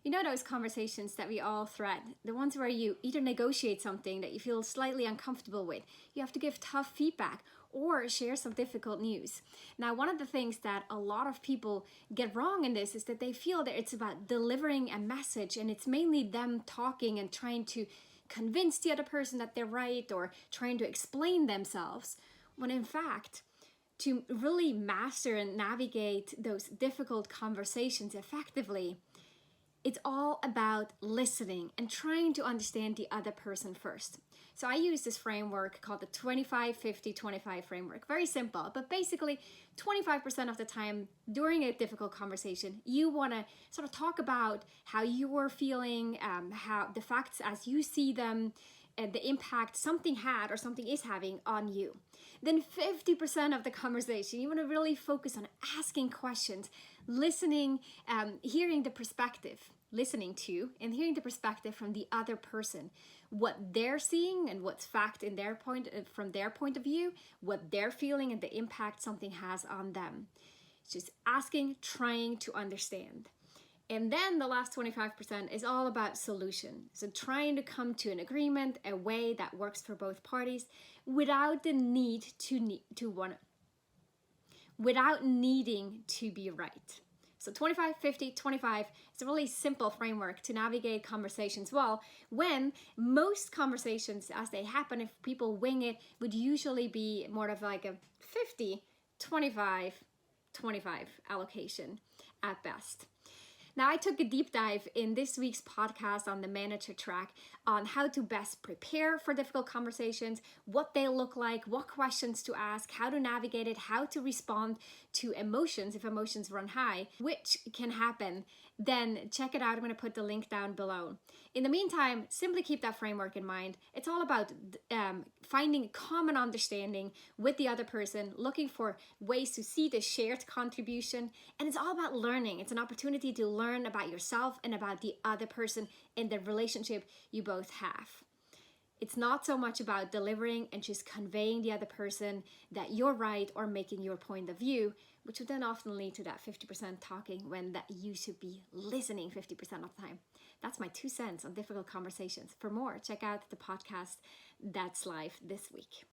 You know those conversations that we all thread, the ones where you either negotiate something that you feel slightly uncomfortable with, you have to give tough feedback, or share some difficult news. Now, one of the things that a lot of people get wrong in this is that they feel that it's about delivering a message, and it's mainly them talking and trying to convince the other person that they're right, or trying to explain themselves, when in fact, to really master and navigate those difficult conversations effectively, it's all about listening and trying to understand the other person first. So I use this framework called the 25-50-25 framework. Very simple, but basically 25% of the time during a difficult conversation, you want to sort of talk about how you are feeling, how the facts as you see them, and the impact something had or something is having on you. Then 50% of the conversation, you want to really focus on asking questions, listening, hearing the perspective, listening to and hearing the perspective from the other person, what they're seeing and what's fact in their point from their point of view, what they're feeling and the impact something has on them. It's just asking, trying to understand. And then the last 25% is all about solution. So trying to come to an agreement, a way that works for both parties without the need without needing to be right. So 25, 50, 25 is a really simple framework to navigate conversations well, when most conversations as they happen, if people wing it, would usually be more of like a 50, 25, 25 allocation at best. Now, I took a deep dive in this week's podcast on the manager track on how to best prepare for difficult conversations, what they look like, what questions to ask, how to navigate it, how to respond to emotions if emotions run high, which can happen. Then check it out. I'm going to put the link down below. In the meantime, simply keep that framework in mind. It's all about finding common understanding with the other person, looking for ways to see the shared contribution, and it's all about learning. It's an opportunity to learn about yourself and about the other person in the relationship you both have. It's not so much about delivering and just conveying the other person that you're right or making your point of view, which would then often lead to that 50% talking when that you should be listening 50% of the time. That's my 2 cents on difficult conversations. For more, check out the podcast that's live this week.